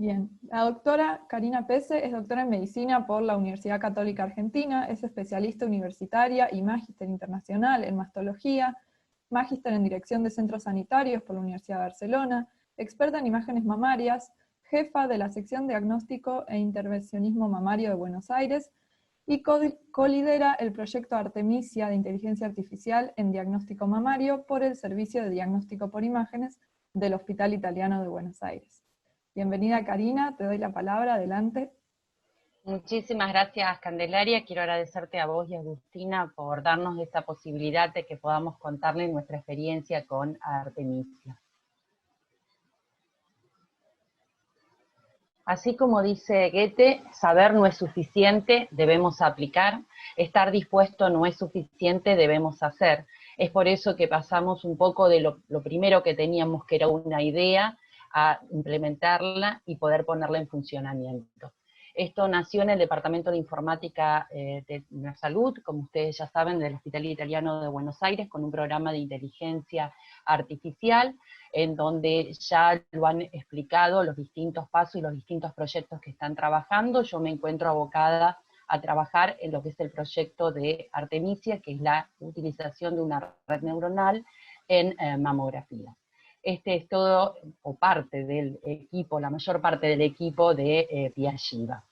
Bien, la doctora Karina Pese es doctora en Medicina por la Universidad Católica Argentina, es especialista universitaria y magíster internacional en mastología, magíster en dirección de centros sanitarios por la Universidad de Barcelona, experta en imágenes mamarias, jefa de la sección Diagnóstico e Intervencionismo Mamario de Buenos Aires, y colidera el proyecto Artemisia de Inteligencia Artificial en Diagnóstico Mamario por el Servicio de Diagnóstico por Imágenes del Hospital Italiano de Buenos Aires. Bienvenida Karina, te doy la palabra, adelante. Muchísimas gracias Candelaria, quiero agradecerte a vos y a Agustina por darnos esta posibilidad de que podamos contarle nuestra experiencia con Artemisia. Así como dice Goethe, saber no es suficiente, debemos aplicar, estar dispuesto no es suficiente, debemos hacer. Es por eso que pasamos un poco de lo primero que teníamos, que era una idea, a implementarla y poder ponerla en funcionamiento. Esto nació en el Departamento de Informática de la Salud, como ustedes ya saben, del Hospital Italiano de Buenos Aires, con un programa de inteligencia artificial, en donde ya lo han explicado los distintos pasos y los distintos proyectos que están trabajando. Yo me encuentro abocada a trabajar en lo que es el proyecto de Artemisia, que es la utilización de una red neuronal en mamografía. Este es todo, o parte del equipo, la mayor parte del equipo de Piagiva.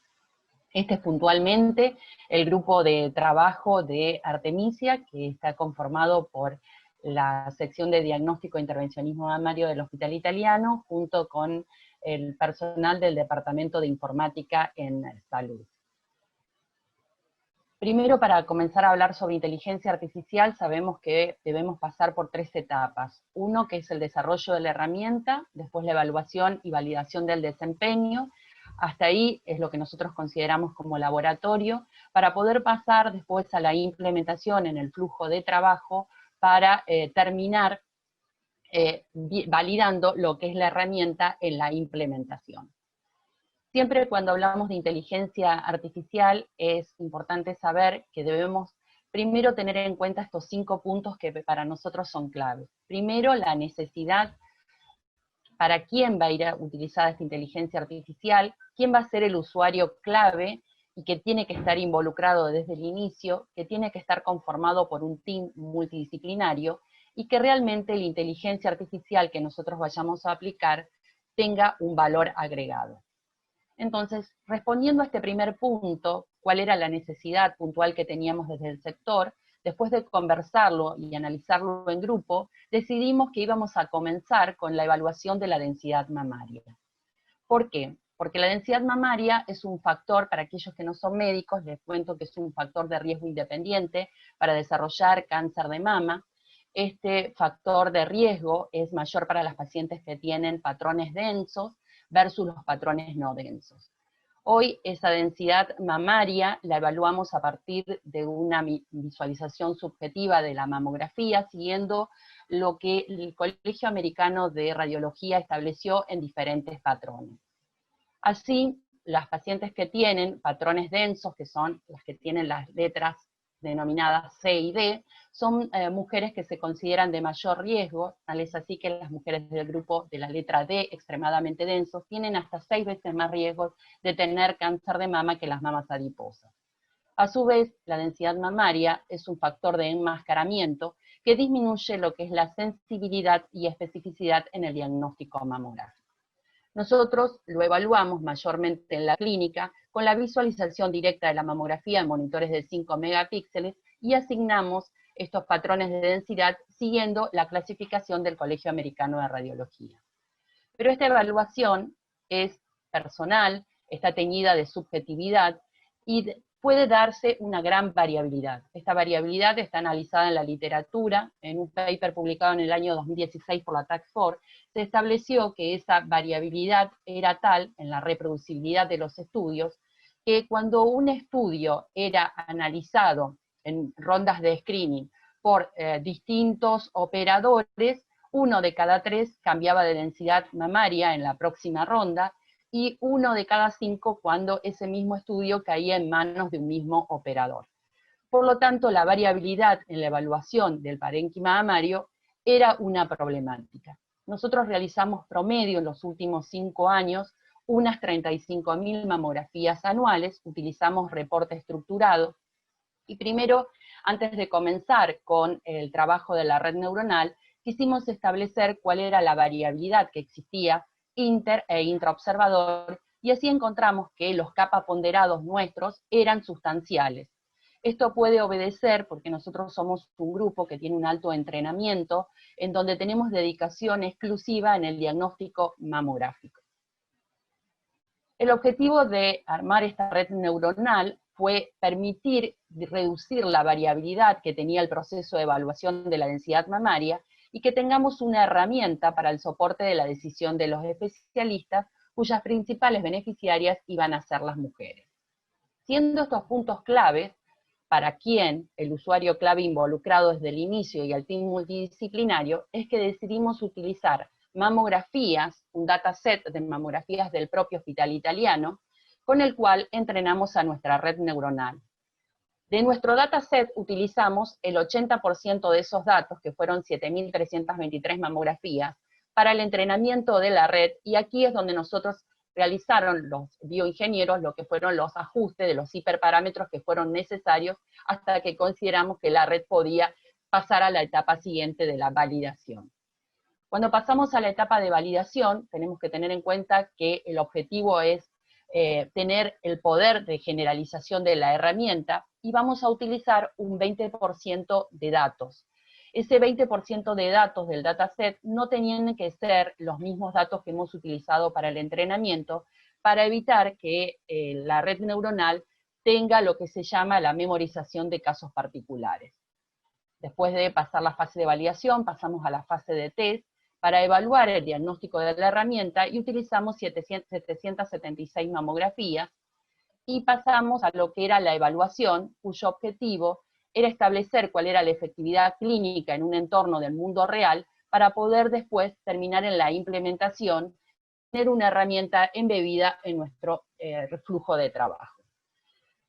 Este es puntualmente el grupo de trabajo de Artemisia, que está conformado por la sección de diagnóstico e intervencionismo mamario del Hospital Italiano, junto con el personal del Departamento de Informática en Salud. Primero, para comenzar a hablar sobre inteligencia artificial, sabemos que debemos pasar por 3 etapas. Uno, que es el desarrollo de la herramienta, después la evaluación y validación del desempeño. Hasta ahí es lo que nosotros consideramos como laboratorio, para poder pasar después a la implementación en el flujo de trabajo, para terminar validando lo que es la herramienta en la implementación. Siempre cuando hablamos de inteligencia artificial es importante saber que debemos primero tener en cuenta estos 5 puntos que para nosotros son claves. Primero, la necesidad, para quién va a ir a utilizar esta inteligencia artificial, quién va a ser el usuario clave y que tiene que estar involucrado desde el inicio, que tiene que estar conformado por un team multidisciplinario y que realmente la inteligencia artificial que nosotros vayamos a aplicar tenga un valor agregado. Entonces, respondiendo a este primer punto, cuál era la necesidad puntual que teníamos desde el sector, después de conversarlo y analizarlo en grupo, decidimos que íbamos a comenzar con la evaluación de la densidad mamaria. ¿Por qué? Porque la densidad mamaria es un factor, para aquellos que no son médicos, les cuento que es un factor de riesgo independiente para desarrollar cáncer de mama. Este factor de riesgo es mayor para las pacientes que tienen patrones densos versus los patrones no densos. Hoy esa densidad mamaria la evaluamos a partir de una visualización subjetiva de la mamografía, siguiendo lo que el Colegio Americano de Radiología estableció en diferentes patrones. Así, las pacientes que tienen patrones densos, que son las que tienen las letras denominadas C y D, son mujeres que se consideran de mayor riesgo, tal es así que las mujeres del grupo de la letra D, extremadamente densos, tienen hasta 6 veces más riesgos de tener cáncer de mama que las mamas adiposas. A su vez, la densidad mamaria es un factor de enmascaramiento que disminuye lo que es la sensibilidad y especificidad en el diagnóstico mamográfico. Nosotros lo evaluamos mayormente en la clínica con la visualización directa de la mamografía en monitores de 5 megapíxeles y asignamos estos patrones de densidad siguiendo la clasificación del Colegio Americano de Radiología. Pero esta evaluación es personal, está teñida de subjetividad y puede darse una gran variabilidad. Esta variabilidad está analizada en la literatura, en un paper publicado en el año 2016 por la Task Force, se estableció que esa variabilidad era tal en la reproducibilidad de los estudios, que cuando un estudio era analizado en rondas de screening por distintos operadores, 1 de cada 3 cambiaba de densidad mamaria en la próxima ronda, y 1 de cada 5 cuando ese mismo estudio caía en manos de un mismo operador. Por lo tanto, la variabilidad en la evaluación del parénquima mamario era una problemática. Nosotros realizamos promedio en los últimos 5 años unas 35.000 mamografías anuales, utilizamos reporte estructurado, y primero, antes de comenzar con el trabajo de la red neuronal, quisimos establecer cuál era la variabilidad que existía inter e intraobservador, y así encontramos que los kappa ponderados nuestros eran sustanciales. Esto puede obedecer porque nosotros somos un grupo que tiene un alto entrenamiento, en donde tenemos dedicación exclusiva en el diagnóstico mamográfico. El objetivo de armar esta red neuronal fue permitir reducir la variabilidad que tenía el proceso de evaluación de la densidad mamaria y que tengamos una herramienta para el soporte de la decisión de los especialistas, cuyas principales beneficiarias iban a ser las mujeres. Siendo estos puntos claves, para quien el usuario clave involucrado desde el inicio y el team multidisciplinario, es que decidimos utilizar mamografías, un dataset de mamografías del propio hospital italiano, con el cual entrenamos a nuestra red neuronal. De nuestro dataset utilizamos el 80% de esos datos, que fueron 7.323 mamografías, para el entrenamiento de la red, y aquí es donde nosotros realizaron los bioingenieros lo que fueron los ajustes de los hiperparámetros que fueron necesarios hasta que consideramos que la red podía pasar a la etapa siguiente de la validación. Cuando pasamos a la etapa de validación, tenemos que tener en cuenta que el objetivo es tener el poder de generalización de la herramienta, y vamos a utilizar un 20% de datos. Ese 20% de datos del dataset no tenían que ser los mismos datos que hemos utilizado para el entrenamiento, para evitar que la red neuronal tenga lo que se llama la memorización de casos particulares. Después de pasar la fase de validación, pasamos a la fase de test, para evaluar el diagnóstico de la herramienta, y utilizamos 776 mamografías, y pasamos a lo que era la evaluación, cuyo objetivo era establecer cuál era la efectividad clínica en un entorno del mundo real, para poder después terminar en la implementación, tener una herramienta embebida en nuestro flujo de trabajo.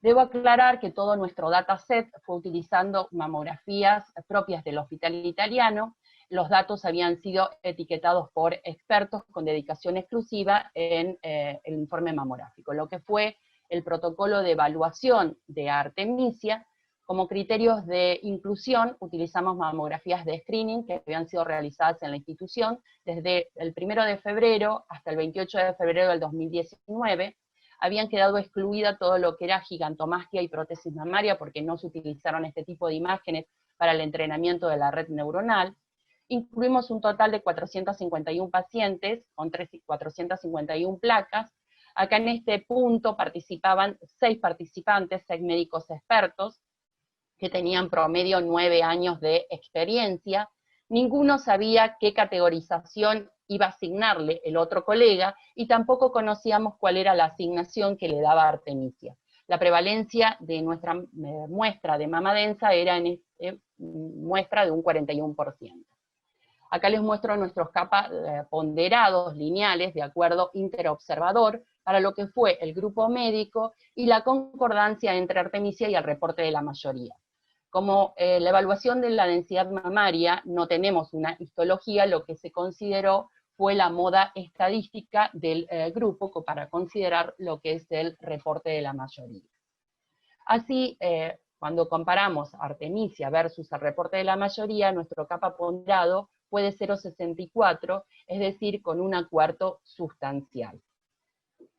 Debo aclarar que todo nuestro dataset fue utilizando mamografías propias del hospital italiano. Los datos habían sido etiquetados por expertos con dedicación exclusiva en el informe mamográfico, lo que fue el protocolo de evaluación de Artemisia. Como criterios de inclusión utilizamos mamografías de screening que habían sido realizadas en la institución desde el 1 de febrero hasta el 28 de febrero del 2019, habían quedado excluida todo lo que era gigantomastia y prótesis mamaria porque no se utilizaron este tipo de imágenes para el entrenamiento de la red neuronal. Incluimos un total de 451 pacientes con 451 placas. Acá en este punto participaban 6 participantes, 6 médicos expertos, que tenían promedio 9 años de experiencia. Ninguno sabía qué categorización iba a asignarle el otro colega, y tampoco conocíamos cuál era la asignación que le daba Artemisia. La prevalencia de nuestra muestra de mama densa era en muestra de un 41%. Acá les muestro nuestros kappa ponderados lineales de acuerdo interobservador para lo que fue el grupo médico y la concordancia entre Artemisia y el reporte de la mayoría. Como la evaluación de la densidad mamaria no tenemos una histología, lo que se consideró fue la moda estadística del grupo para considerar lo que es el reporte de la mayoría. Así, cuando comparamos Artemisia versus el reporte de la mayoría, nuestro kappa ponderado fue de 0,64, es decir, con un acuerdo sustancial.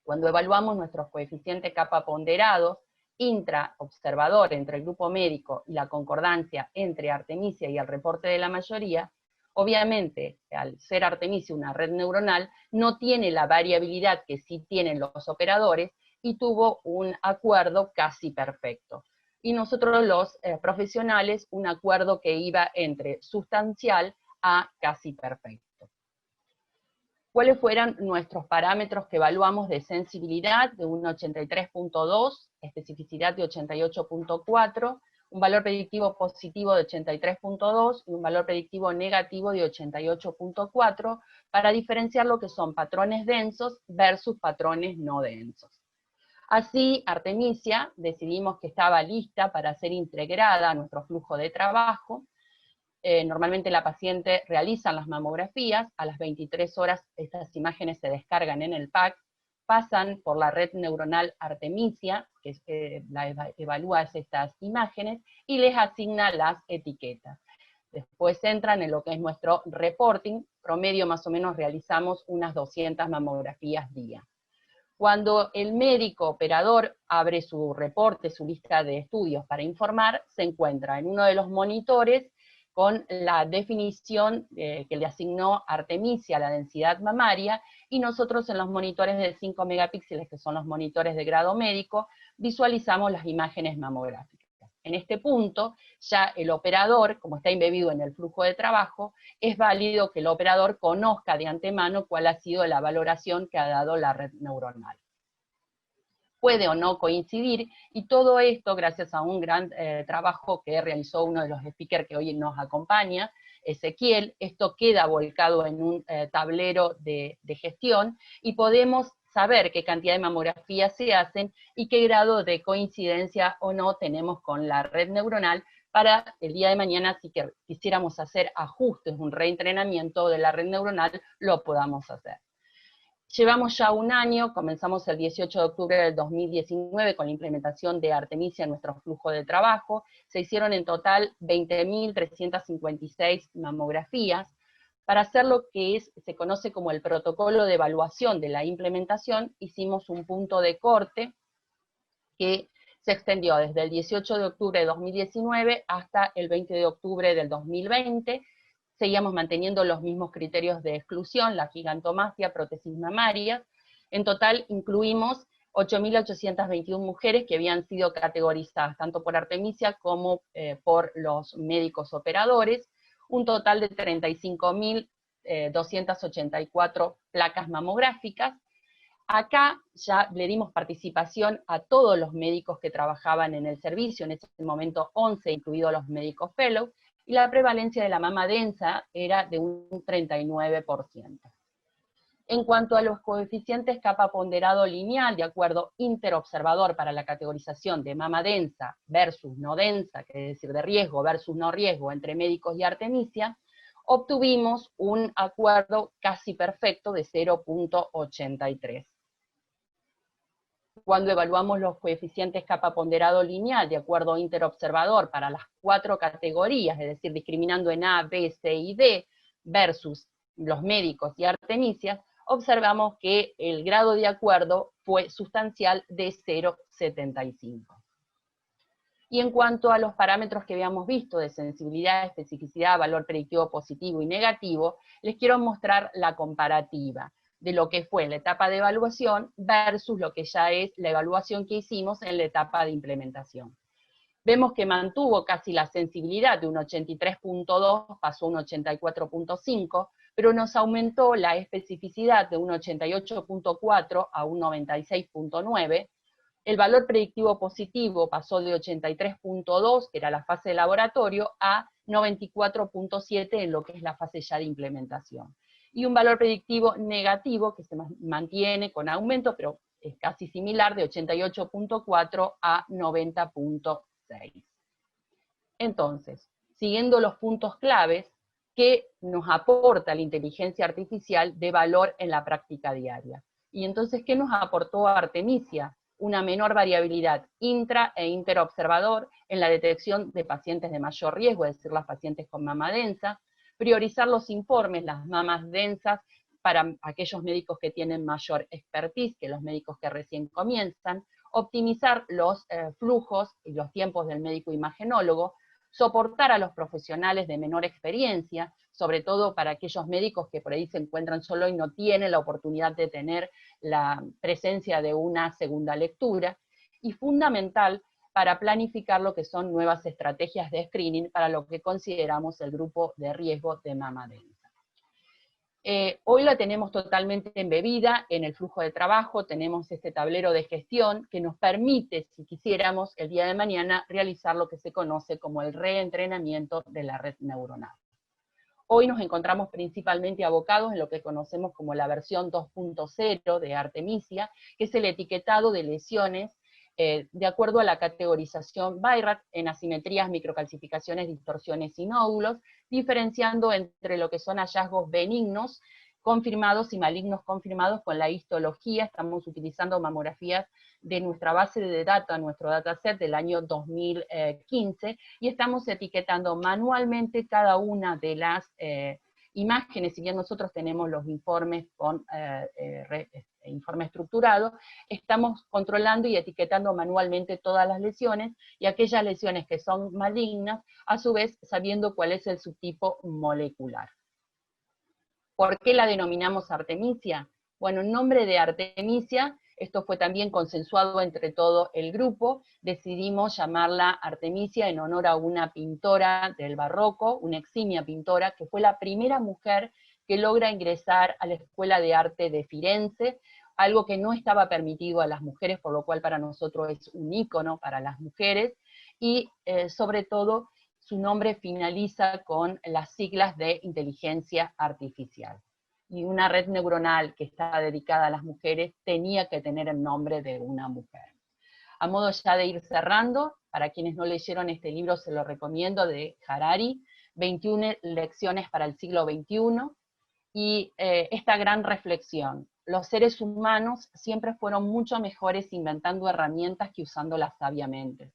Cuando evaluamos nuestros coeficientes kappa ponderados, intraobservador entre el grupo médico y la concordancia entre Artemisia y el reporte de la mayoría, obviamente, al ser Artemisia una red neuronal, no tiene la variabilidad que sí tienen los operadores, y tuvo un acuerdo casi perfecto. Y nosotros los profesionales, un acuerdo que iba entre sustancial a casi perfecto. ¿Cuáles fueron nuestros parámetros que evaluamos de sensibilidad? De un 83.2, especificidad de 88.4, un valor predictivo positivo de 83.2 y un valor predictivo negativo de 88.4, para diferenciar lo que son patrones densos versus patrones no densos. Así, Artemisia decidimos que estaba lista para ser integrada a nuestro flujo de trabajo. Normalmente la paciente realiza las mamografías, a las 23 horas estas imágenes se descargan en el PAC, pasan por la red neuronal Artemisia, que evalúa estas imágenes, y les asigna las etiquetas. Después entran en lo que es nuestro reporting, promedio más o menos realizamos unas 200 mamografías día. Cuando el médico operador abre su reporte, su lista de estudios para informar, se encuentra en uno de los monitores con la definición que le asignó Artemisia, la densidad mamaria, y nosotros en los monitores de 5 megapíxeles, que son los monitores de grado médico, visualizamos las imágenes mamográficas. En este punto, ya el operador, como está embebido en el flujo de trabajo, es válido que el operador conozca de antemano cuál ha sido la valoración que ha dado la red neuronal. Puede o no coincidir, y todo esto gracias a un gran trabajo que realizó uno de los speakers que hoy nos acompaña, Ezequiel. Esto queda volcado en un tablero de gestión, y podemos saber qué cantidad de mamografías se hacen y qué grado de coincidencia o no tenemos con la red neuronal, para el día de mañana, si quisiéramos hacer ajustes, un reentrenamiento de la red neuronal, lo podamos hacer. Llevamos ya un año, comenzamos el 18 de octubre del 2019 con la implementación de Artemisia en nuestro flujo de trabajo. Se hicieron en total 20.356 mamografías. Para hacer lo que se conoce como el protocolo de evaluación de la implementación, hicimos un punto de corte que se extendió desde el 18 de octubre de 2019 hasta el 20 de octubre del 2020, seguíamos manteniendo los mismos criterios de exclusión, la gigantomastia, prótesis mamarias. En total incluimos 8.821 mujeres que habían sido categorizadas tanto por Artemisia como por los médicos operadores, un total de 35.284 placas mamográficas. Acá ya le dimos participación a todos los médicos que trabajaban en el servicio, en ese momento 11, incluidos los médicos fellow, y la prevalencia de la mama densa era de un 39%. En cuanto a los coeficientes capa ponderado lineal, de acuerdo interobservador para la categorización de mama densa versus no densa, que es decir, de riesgo versus no riesgo entre médicos y Artemisia, obtuvimos un acuerdo casi perfecto de 0.83. Cuando evaluamos los coeficientes capa ponderado lineal de acuerdo interobservador para las 4 categorías, es decir, discriminando en A, B, C y D, versus los médicos y Artemisia, observamos que el grado de acuerdo fue sustancial de 0.75. Y en cuanto a los parámetros que habíamos visto de sensibilidad, especificidad, valor predictivo positivo y negativo, les quiero mostrar la comparativa de lo que fue la etapa de evaluación versus lo que ya es la evaluación que hicimos en la etapa de implementación. Vemos que mantuvo casi la sensibilidad de un 83.2, pasó a un 84.5, pero nos aumentó la especificidad de un 88.4 a un 96.9, el valor predictivo positivo pasó de 83.2, que era la fase de laboratorio, a 94.7 en lo que es la fase ya de implementación. Y un valor predictivo negativo, que se mantiene con aumento, pero es casi similar, de 88.4 a 90.6. Entonces, siguiendo los puntos claves, ¿qué nos aporta la inteligencia artificial de valor en la práctica diaria? Y entonces, ¿qué nos aportó Artemisia? Una menor variabilidad intra e interobservador en la detección de pacientes de mayor riesgo, es decir, las pacientes con mama densa, priorizar los informes, las mamas densas, para aquellos médicos que tienen mayor expertise que los médicos que recién comienzan, optimizar los flujos y los tiempos del médico imagenólogo, soportar a los profesionales de menor experiencia, sobre todo para aquellos médicos que por ahí se encuentran solo y no tienen la oportunidad de tener la presencia de una segunda lectura, y fundamental para planificar lo que son nuevas estrategias de screening para lo que consideramos el grupo de riesgo de mama densa. Hoy la tenemos totalmente embebida en el flujo de trabajo, tenemos este tablero de gestión que nos permite, si quisiéramos, el día de mañana realizar lo que se conoce como el reentrenamiento de la red neuronal. Hoy nos encontramos principalmente abocados en lo que conocemos como la versión 2.0 de Artemisia, que es el etiquetado de lesiones de acuerdo a la categorización BI-RADS en asimetrías, microcalcificaciones, distorsiones y nódulos, diferenciando entre lo que son hallazgos benignos confirmados y malignos confirmados con la histología. Estamos utilizando mamografías de nuestra base de datos, nuestro dataset del año 2015, y estamos etiquetando manualmente cada una de las imágenes. Si bien nosotros tenemos los informes con informe estructurado, estamos controlando y etiquetando manualmente todas las lesiones, y aquellas lesiones que son malignas, a su vez sabiendo cuál es el subtipo molecular. ¿Por qué la denominamos artemisia? Bueno, en nombre de Artemisia, esto fue también consensuado entre todo el grupo, decidimos llamarla Artemisia en honor a una pintora del barroco, una eximia pintora, que fue la primera mujer que logra ingresar a la Escuela de Arte de Firenze, algo que no estaba permitido a las mujeres, por lo cual para nosotros es un ícono para las mujeres, y sobre todo su nombre finaliza con las siglas de inteligencia artificial. Y una red neuronal que está dedicada a las mujeres tenía que tener el nombre de una mujer. A modo ya de ir cerrando, para quienes no leyeron este libro se lo recomiendo, de Harari, 21 lecciones para el siglo XXI, y esta gran reflexión: los seres humanos siempre fueron mucho mejores inventando herramientas que usándolas sabiamente.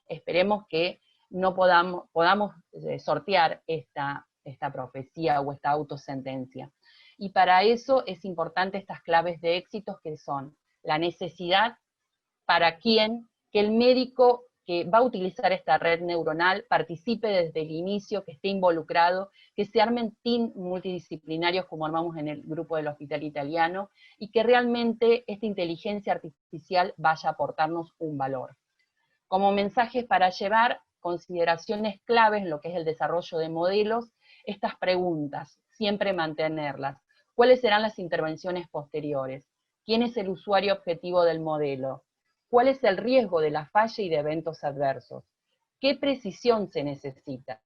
Esperemos que no podamos sortear esta profecía o esta autosentencia. Y para eso es importante estas claves de éxitos, que son la necesidad, para quién, que el médico que va a utilizar esta red neuronal participe desde el inicio, que esté involucrado, que se armen team multidisciplinarios como armamos en el grupo del Hospital Italiano, y que realmente esta inteligencia artificial vaya a aportarnos un valor. Como mensajes para llevar, consideraciones claves en lo que es el desarrollo de modelos, estas preguntas, siempre mantenerlas. ¿Cuáles serán las intervenciones posteriores? ¿Quién es el usuario objetivo del modelo? ¿Cuál es el riesgo de la falla y de eventos adversos? ¿Qué precisión se necesita?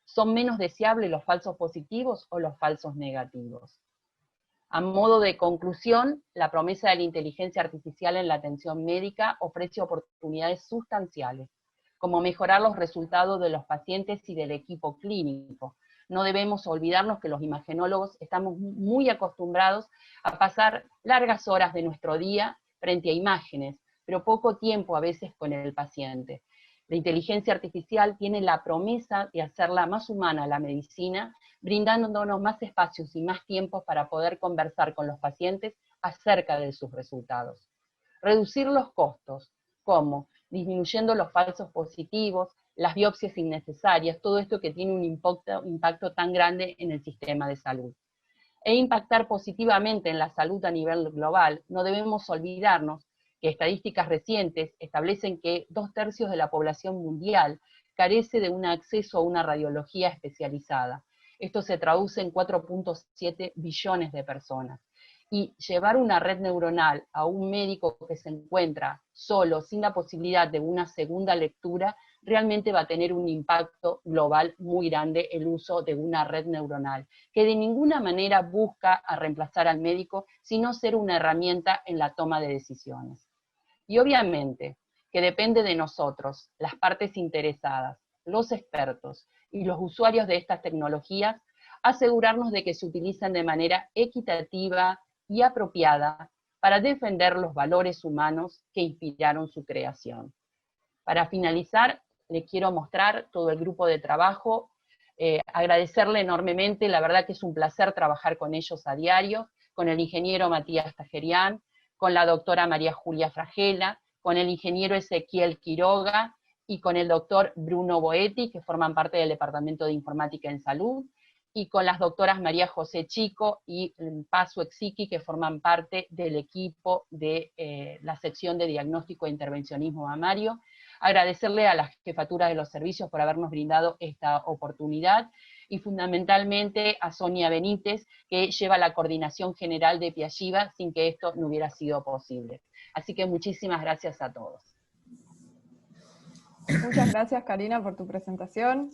¿Son menos deseables los falsos positivos o los falsos negativos? A modo de conclusión, la promesa de la inteligencia artificial en la atención médica ofrece oportunidades sustanciales, como mejorar los resultados de los pacientes y del equipo clínico. No debemos olvidarnos que los imagenólogos estamos muy acostumbrados a pasar largas horas de nuestro día frente a imágenes, pero poco tiempo a veces con el paciente. La inteligencia artificial tiene la promesa de hacerla más humana la medicina, brindándonos más espacios y más tiempos para poder conversar con los pacientes acerca de sus resultados. Reducir los costos, ¿cómo? Disminuyendo los falsos positivos, las biopsias innecesarias, todo esto que tiene un impacto tan grande en el sistema de salud. E impactar positivamente en la salud a nivel global. No debemos olvidarnos que estadísticas recientes establecen que 2/3 de la población mundial carece de un acceso a una radiología especializada. Esto se traduce en 4.7 billones de personas. Y llevar una red neuronal a un médico que se encuentra solo, sin la posibilidad de una segunda lectura, realmente va a tener un impacto global muy grande el uso de una red neuronal, que de ninguna manera busca a reemplazar al médico, sino ser una herramienta en la toma de decisiones. Y obviamente que depende de nosotros, las partes interesadas, los expertos y los usuarios de estas tecnologías, asegurarnos de que se utilizan de manera equitativa y apropiada para defender los valores humanos que inspiraron su creación. Para finalizar, le quiero mostrar todo el grupo de trabajo, agradecerle enormemente, la verdad que es un placer trabajar con ellos a diario, con el ingeniero Matías Tajerián, con la doctora María Julia Fragela, con el ingeniero Ezequiel Quiroga y con el doctor Bruno Boetti, que forman parte del Departamento de Informática en Salud, y con las doctoras María José Chico y Paso Exiki, que forman parte del equipo de la sección de diagnóstico e intervencionismo mamario. Agradecerle a la jefatura de los servicios por habernos brindado esta oportunidad, y fundamentalmente a Sonia Benítez, que lleva la coordinación general de Piagiva, sin que esto no hubiera sido posible. Así que muchísimas gracias a todos. Muchas gracias, Karina, por tu presentación.